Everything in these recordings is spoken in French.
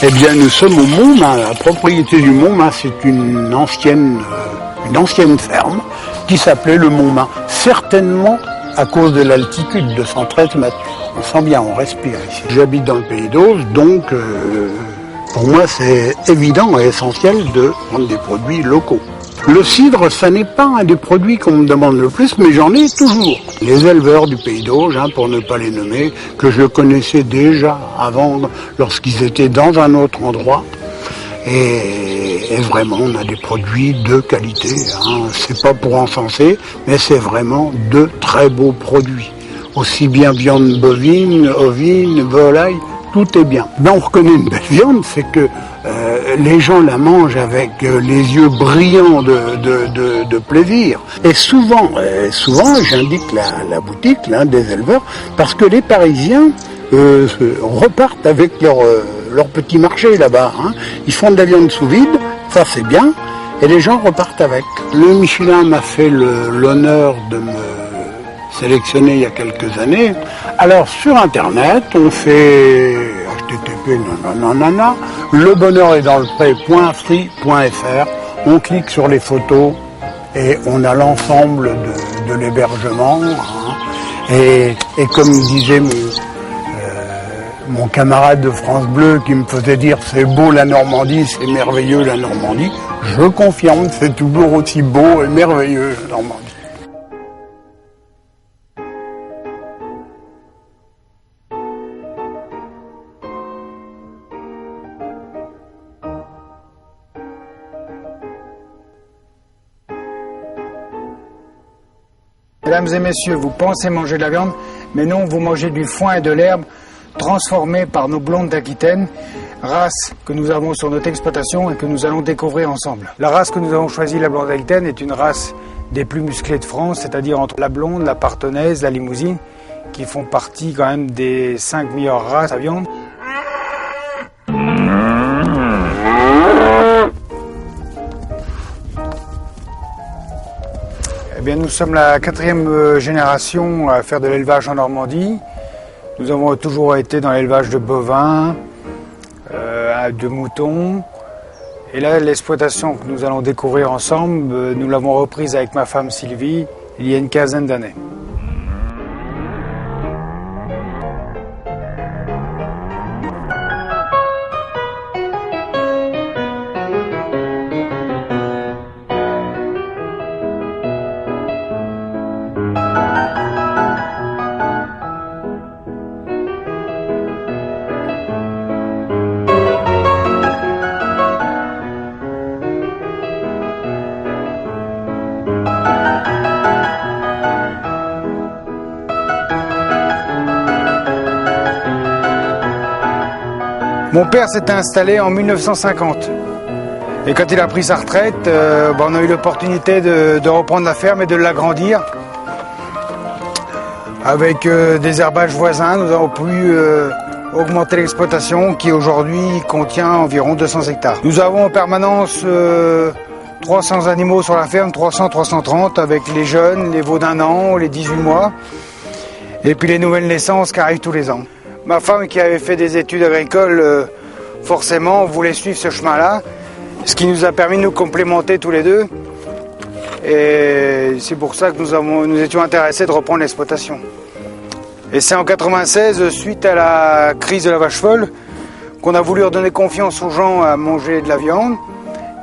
Eh bien, nous sommes au Montmain. La propriété du Montmain, c'est une ancienne ferme qui s'appelait le Montmain. Certainement à cause de l'altitude de 113 mètres. On sent bien, on respire ici. J'habite dans le Pays d'Auge, donc pour moi, c'est évident et essentiel de prendre des produits locaux. Le cidre, ça n'est pas un des produits qu'on me demande le plus, mais j'en ai toujours. Les éleveurs du Pays d'Auge, pour ne pas les nommer, que je connaissais déjà avant, lorsqu'ils étaient dans un autre endroit. Et vraiment, on a des produits de qualité. C'est pas pour encenser, mais c'est vraiment de très beaux produits. Aussi bien viande bovine, ovine, volaille, tout est bien. Ben, on reconnaît une belle viande, c'est que les gens la mangent avec les yeux brillants de plaisir. Et souvent j'indique la boutique des éleveurs, parce que les Parisiens repartent avec leur petit marché là-bas. Ils font de la viande sous vide, ça c'est bien, et les gens repartent avec. Le Michelin m'a fait l'honneur de me sélectionner il y a quelques années. Alors sur internet, on fait http lebonheureestdanslepré.free.fr. On clique sur les photos et on a l'ensemble de l'hébergement. Et comme disait mon camarade de France Bleu qui me faisait dire c'est beau la Normandie, c'est merveilleux la Normandie, je confirme, c'est toujours aussi beau et merveilleux la Normandie. Mesdames et messieurs, vous pensez manger de la viande, mais non, vous mangez du foin et de l'herbe transformés par nos blondes d'Aquitaine, race que nous avons sur notre exploitation et que nous allons découvrir ensemble. La race que nous avons choisie, la blonde d'Aquitaine, est une race des plus musclées de France, c'est-à-dire entre la blonde, la partenaise, la limousine, qui font partie quand même des 5 meilleures races à viande. Eh bien, nous sommes la 4e génération à faire de l'élevage en Normandie. Nous avons toujours été dans l'élevage de bovins, de moutons. Et là, l'exploitation que nous allons découvrir ensemble, nous l'avons reprise avec ma femme Sylvie il y a une quinzaine d'années. Mon père s'était installé en 1950 et quand il a pris sa retraite, on a eu l'opportunité de reprendre la ferme et de l'agrandir. Avec des herbages voisins, nous avons pu augmenter l'exploitation qui aujourd'hui contient environ 200 hectares. Nous avons en permanence 300 animaux sur la ferme, 300-330 avec les jeunes, les veaux d'1 an, les 18 mois et puis les nouvelles naissances qui arrivent tous les ans. Ma femme qui avait fait des études agricoles, forcément voulait suivre ce chemin-là, ce qui nous a permis de nous complémenter tous les deux. Et c'est pour ça que nous étions intéressés de reprendre l'exploitation. Et c'est en 96, suite à la crise de la vache folle, qu'on a voulu redonner confiance aux gens à manger de la viande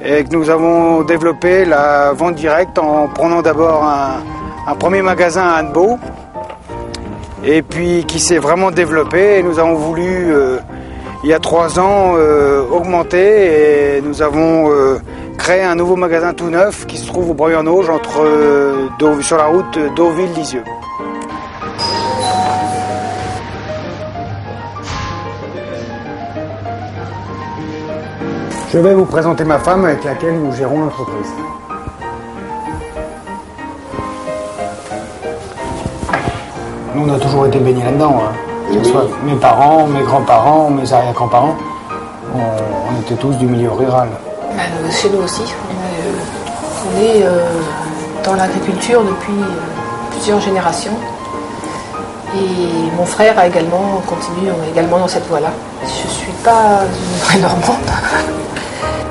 et que nous avons développé la vente directe en prenant d'abord un premier magasin à Annebault et puis qui s'est vraiment développé et nous avons voulu il y a 3 ans augmenter et nous avons créé un nouveau magasin tout neuf qui se trouve au Breuil-en-Auge sur la route Deauville-Lisieux. Je vais vous présenter ma femme avec laquelle nous gérons l'entreprise. Nous, on a toujours été baignés là-dedans. Que ce soit mes parents, mes grands-parents, mes arrière-grands-parents. On était tous du milieu rural. Chez nous aussi. On est dans l'agriculture depuis plusieurs générations. Et mon frère a également continué également dans cette voie-là. Je ne suis pas une vraie Normande.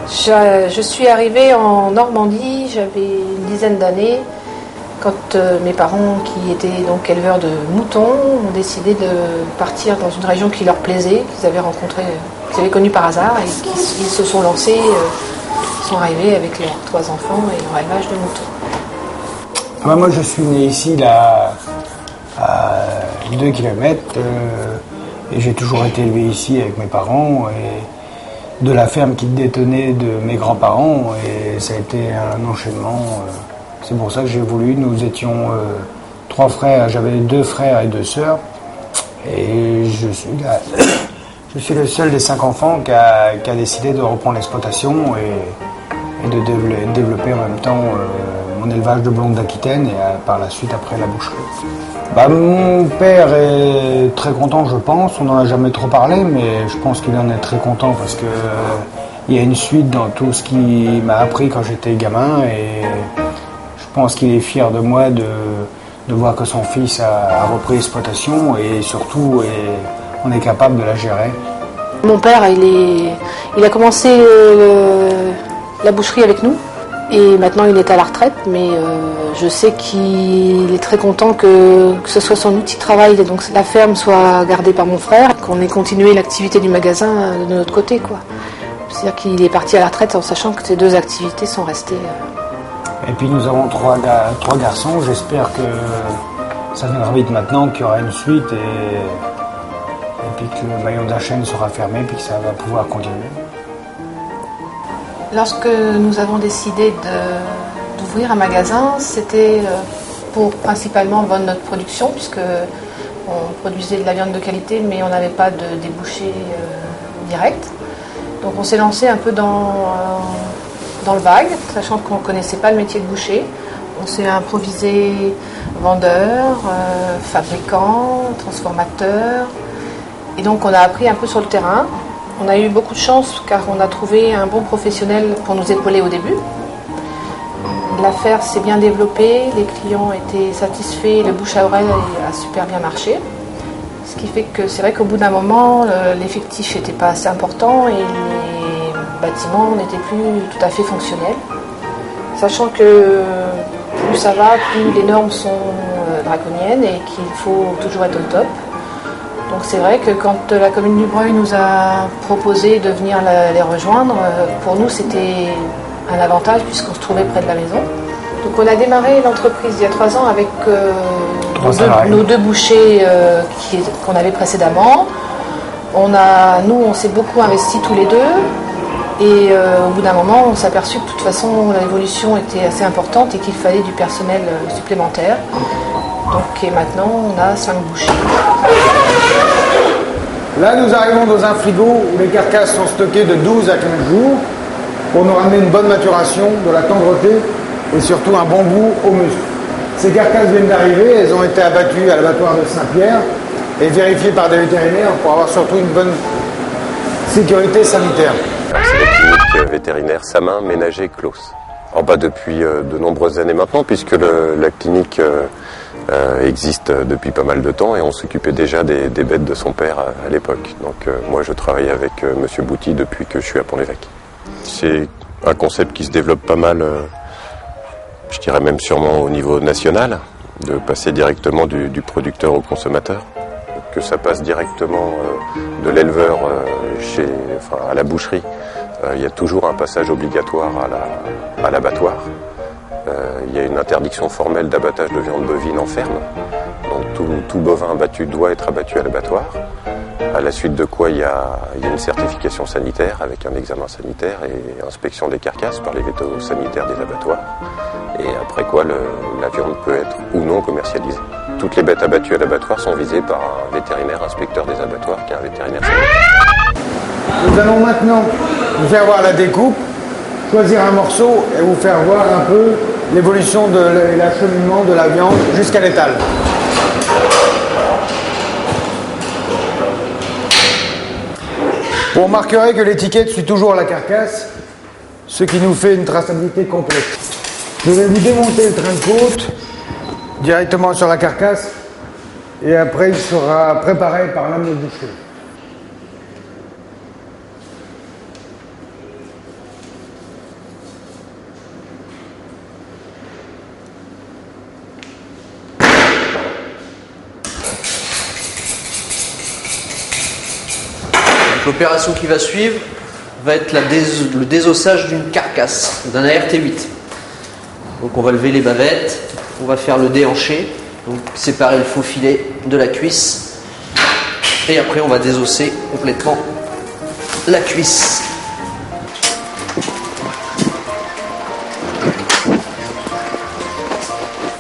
Je suis arrivée en Normandie, j'avais une dizaine d'années, quand mes parents, qui étaient donc éleveurs de moutons, ont décidé de partir dans une région qui leur plaisait, qu'ils avaient connue par hasard, et qu'ils se sont lancés, ils sont arrivés avec leurs 3 enfants et leur élevage de moutons. Moi, je suis né ici, là, à 2 km, et j'ai toujours été élevé ici avec mes parents, et de la ferme qui détenait de mes grands-parents, et ça a été un enchaînement. C'est pour ça que j'ai voulu. Nous étions 3 frères, j'avais 2 frères et 2 sœurs, et je suis le seul des 5 enfants qui a décidé de reprendre l'exploitation et de développer en même temps mon élevage de blondes d'Aquitaine et par la suite après la boucherie. Mon père est très content, je pense. On n'en a jamais trop parlé, mais je pense qu'il en est très content parce que il y a une suite dans tout ce qu'il m'a appris quand j'étais gamin, et je pense qu'il est fier de moi de voir que son fils a repris l'exploitation, et surtout on est capable de la gérer. Mon père, il a commencé la boucherie avec nous. Et maintenant il est à la retraite, mais je sais qu'il est très content que ce soit son outil de travail, donc la ferme soit gardée par mon frère, qu'on ait continué l'activité du magasin de notre côté, quoi. C'est-à-dire qu'il est parti à la retraite en sachant que ces 2 activités sont restées. Et puis nous avons 3 garçons, j'espère que ça viendra vite maintenant, qu'il y aura une suite, et puis que le maillon de la chaîne sera fermé, puis que ça va pouvoir continuer. Lorsque nous avons décidé d'ouvrir un magasin, c'était pour principalement vendre notre production, puisque on produisait de la viande de qualité, mais on n'avait pas de débouché direct. Donc on s'est lancé un peu dans le vague, sachant qu'on ne connaissait pas le métier de boucher. On s'est improvisé vendeur, fabricant, transformateur, et donc on a appris un peu sur le terrain. On a eu beaucoup de chance car on a trouvé un bon professionnel pour nous épauler au début. L'affaire s'est bien développée, les clients étaient satisfaits, le bouche à oreille a super bien marché. Ce qui fait que c'est vrai qu'au bout d'un moment, l'effectif n'était pas assez important et les bâtiments n'étaient plus tout à fait fonctionnels. Sachant que plus ça va, plus les normes sont draconiennes et qu'il faut toujours être au top. Donc c'est vrai que quand la commune du Breuil nous a proposé de venir les rejoindre, pour nous c'était un avantage puisqu'on se trouvait près de la maison. Donc on a démarré l'entreprise il y a 3 ans avec nos 2 bouchers qu'on avait précédemment. On s'est beaucoup investi tous les 2 et au bout d'un moment on s'est aperçu que de toute façon l'évolution était assez importante et qu'il fallait du personnel supplémentaire. Donc et maintenant on a 5 bouchers. Là, nous arrivons dans un frigo où les carcasses sont stockées de 12 à 15 jours pour nous ramener une bonne maturation, de la tendreté et surtout un bon goût au muscle. Ces carcasses viennent d'arriver, elles ont été abattues à l'abattoir de Saint-Pierre et vérifiées par des vétérinaires pour avoir surtout une bonne sécurité sanitaire. C'est la clinique vétérinaire Samin Ménager Clos. Depuis de nombreuses années maintenant, puisque la clinique existe depuis pas mal de temps et on s'occupait déjà des bêtes de son père à l'époque. Donc moi je travaille avec Monsieur Bouty depuis que je suis à Pont-l'Évêque. C'est un concept qui se développe pas mal, je dirais même sûrement au niveau national, de passer directement du producteur au consommateur, que ça passe directement de l'éleveur à la boucherie. Il y a toujours un passage obligatoire à l'abattoir. Il y a une interdiction formelle d'abattage de viande bovine en ferme. Donc tout bovin abattu doit être abattu à l'abattoir. À la suite de quoi il y a une certification sanitaire avec un examen sanitaire et inspection des carcasses par les vétos-sanitaires des abattoirs. Et après quoi la viande peut être ou non commercialisée. Toutes les bêtes abattues à l'abattoir sont visées par un vétérinaire inspecteur des abattoirs qui est un vétérinaire sanitaire. Nous allons maintenant vous faire voir la découpe, choisir un morceau et vous faire voir un peu l'évolution de l'acheminement de la viande jusqu'à l'étal. Vous remarquerez que l'étiquette suit toujours la carcasse, ce qui nous fait une traçabilité complète. Je vais vous démonter le train de côte directement sur la carcasse Et après, il sera préparé par l'homme de boucher. L'opération qui va suivre va être le désossage d'une carcasse, d'un ART8. Donc on va lever les bavettes, on va faire le déhanché, donc séparer le faux filet de la cuisse, et après on va désosser complètement la cuisse.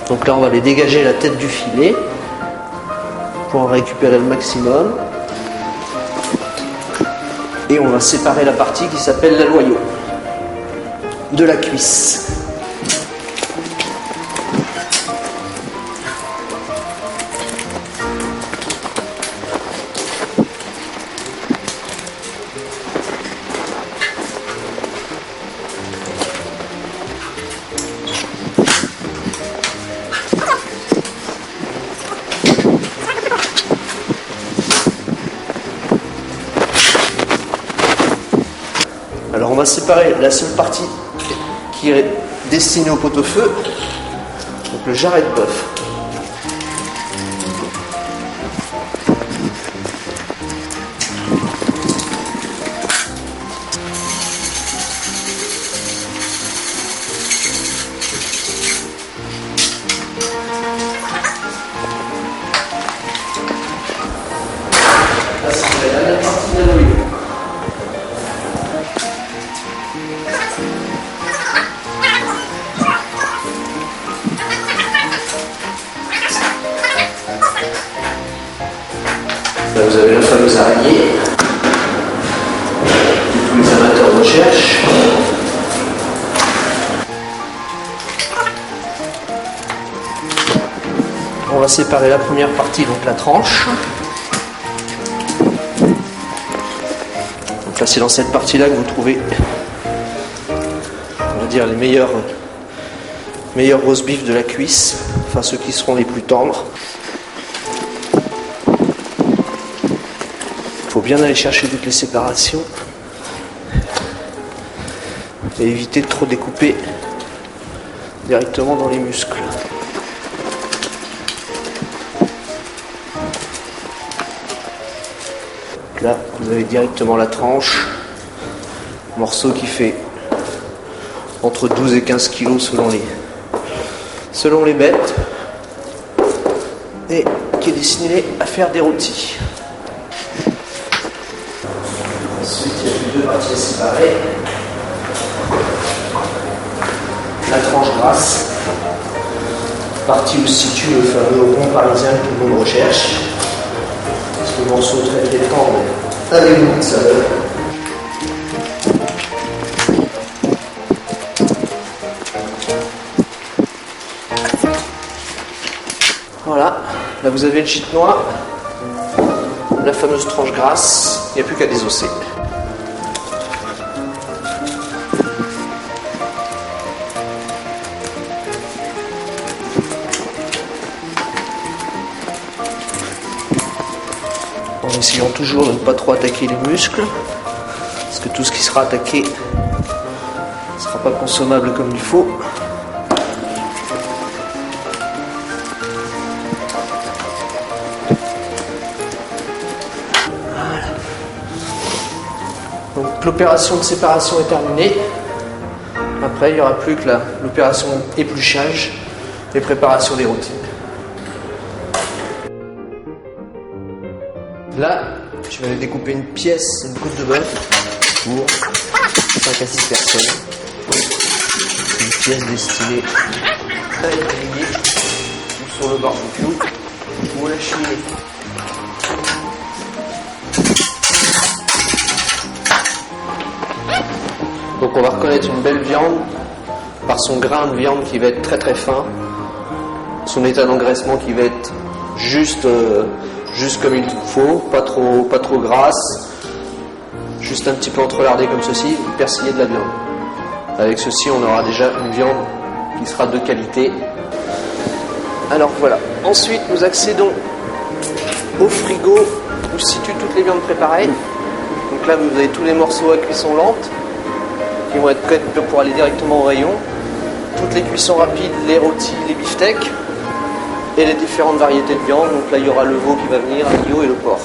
Donc là on va aller dégager la tête du filet pour en récupérer le maximum. Et on va séparer la partie qui s'appelle l'aloyau de la cuisse. Alors on va séparer la seule partie qui est destinée au pot-au-feu, donc le jarret de bœuf. Là c'est la dernière partie de l'aloyau. Là, vous avez la fameuse araignée que tous les amateurs recherchent. On va séparer la première partie, donc la tranche. Donc là, c'est dans cette partie-là que vous trouvez, on va dire, les meilleurs roast beef de la cuisse, enfin ceux qui seront les plus tendres. Il faut bien aller chercher toutes les séparations et éviter de trop découper directement dans les muscles. Là, vous avez directement la tranche, morceau qui fait entre 12 et 15 kg selon les bêtes, et qui est destiné à faire des rôtis. Ensuite, il y a deux parties séparées. La tranche grasse, partie où se situe le fameux rond parisien que tout le monde recherche. Ce morceau très tendre avec beaucoup de saveur. Voilà, là vous avez le gîte noir, la fameuse tranche grasse, il n'y a plus qu'à désosser. En essayant toujours de ne pas trop attaquer les muscles, parce que tout ce qui sera attaqué ne sera pas consommable comme il faut. Voilà. Donc l'opération de séparation est terminée. Après, il n'y aura plus que l'opération épluchage et préparation des rôtis. Là, je vais aller découper une côte de bœuf pour 5 à 6 personnes. Une pièce destinée à être grillée sur le barbecue ou à la cheminée. Donc on va reconnaître une belle viande par son grain de viande qui va être très très fin, son état d'engraissement qui va être juste comme il faut, pas trop grasse, juste un petit peu entrelardée comme ceci, persiller de la viande. Avec ceci, on aura déjà une viande qui sera de qualité. Alors voilà, ensuite nous accédons au frigo où se situent toutes les viandes préparées. Donc là, vous avez tous les morceaux à cuisson lente qui vont être prêts pour aller directement au rayon. Toutes les cuissons rapides, les rôtis, les beefsteaks et les différentes variétés de viande. Donc là, il y aura le veau qui va venir, l'agneau et le porc.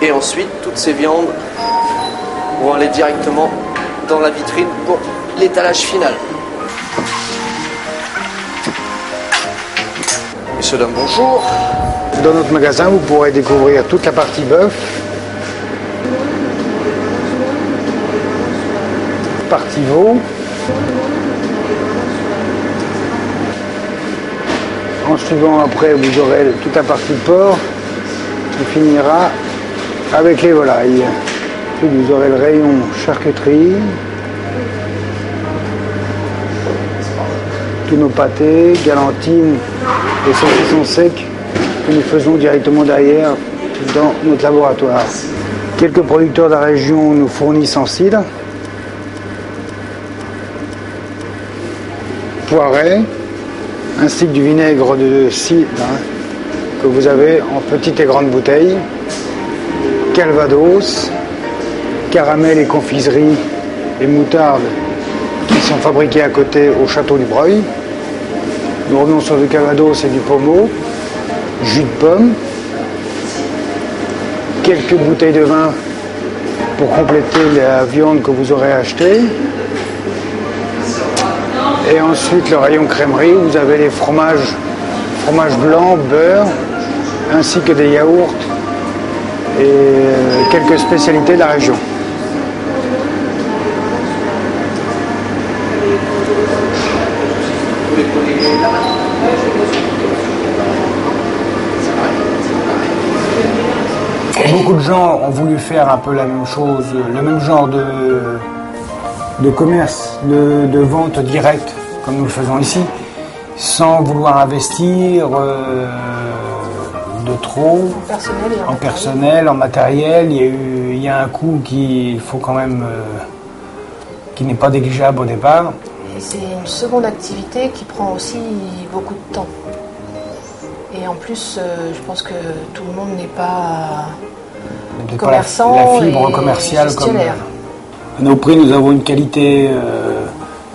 Et ensuite, toutes ces viandes vont aller directement dans la vitrine pour l'étalage final. Messieurs, dames, bonjour. Dans notre magasin, vous pourrez découvrir toute la partie bœuf, partie veau, en suivant après vous aurez toute la partie porc qui finira avec les volailles. Ensuite vous aurez le rayon charcuterie, tous nos pâtés, galantines et saucissons secs que nous faisons directement derrière dans notre laboratoire. Quelques producteurs de la région nous fournissent en cidre, poiret, ainsi que du vinaigre de cidre que vous avez en petites et grandes bouteilles, calvados, caramel et confiserie et moutarde qui sont fabriqués à côté au château du Breuil. Nous revenons sur du calvados et du pommeau, jus de pomme, quelques bouteilles de vin pour compléter la viande que vous aurez achetée. Et ensuite le rayon crèmerie, vous avez les fromages blancs, beurre, ainsi que des yaourts et quelques spécialités de la région. Beaucoup de gens ont voulu faire un peu la même chose, le même genre de commerce, de vente directe, comme nous le faisons ici, sans vouloir investir de trop en personnel, en matériel. Il y a un coût qu'il faut quand même, qui n'est pas négligeable au départ. Et c'est une seconde activité qui prend aussi beaucoup de temps. Et en plus, je pense que tout le monde n'est pas commerçant la fibre commerciale comme gestionnaire. À nos prix, nous avons une qualité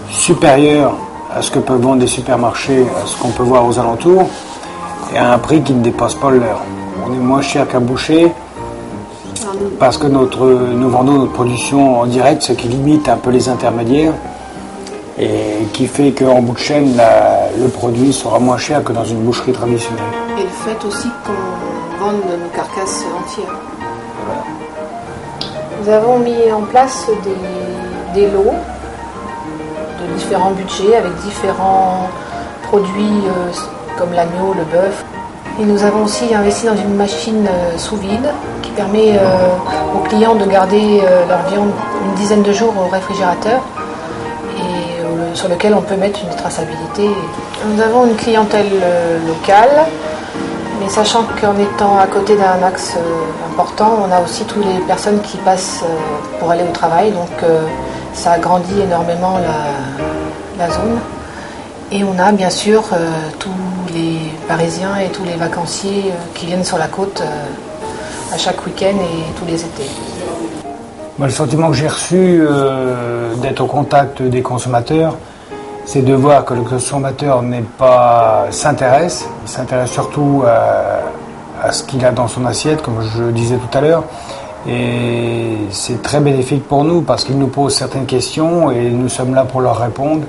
supérieure à ce que peuvent vendre des supermarchés, à ce qu'on peut voir aux alentours, et à un prix qui ne dépasse pas le leur. On est moins cher qu'un boucher parce que nous vendons notre production en direct, ce qui limite un peu les intermédiaires et qui fait qu'en bout de chaîne, le produit sera moins cher que dans une boucherie traditionnelle. Et le fait aussi qu'on vende nos carcasses entières. Voilà. Nous avons mis en place des lots de différents budgets avec différents produits comme l'agneau, le bœuf. Et nous avons aussi investi dans une machine sous vide qui permet aux clients de garder leur viande une dizaine de jours au réfrigérateur et sur lequel on peut mettre une traçabilité. Nous avons une clientèle locale, mais sachant qu'en étant à côté d'un axe important, on a aussi toutes les personnes qui passent pour aller au travail, donc ça agrandit énormément la zone. Et on a bien sûr tous les Parisiens et tous les vacanciers qui viennent sur la côte à chaque week-end et tous les étés. Moi, le sentiment que j'ai reçu d'être au contact des consommateurs, c'est de voir que le consommateur s'intéresse, il s'intéresse surtout à ce qu'il a dans son assiette, comme je disais tout à l'heure. Et c'est très bénéfique pour nous parce qu'ils nous posent certaines questions et nous sommes là pour leur répondre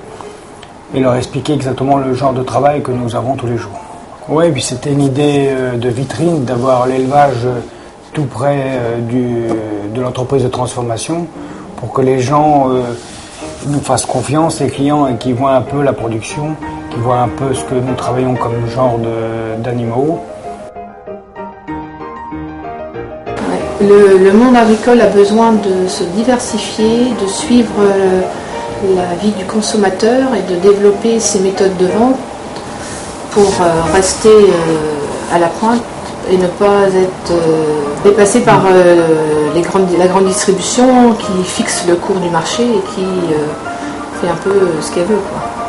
et leur expliquer exactement le genre de travail que nous avons tous les jours. Oui, puis c'était une idée de vitrine d'avoir l'élevage tout près de l'entreprise de transformation pour que les gens nous fassent confiance, les clients, et qui voient un peu la production, qui voient un peu ce que nous travaillons comme genre d'animaux. Le monde agricole a besoin de se diversifier, de suivre la vie du consommateur et de développer ses méthodes de vente pour rester à la pointe et ne pas être dépassé par la grande distribution qui fixe le cours du marché et qui fait un peu ce qu'elle veut, quoi.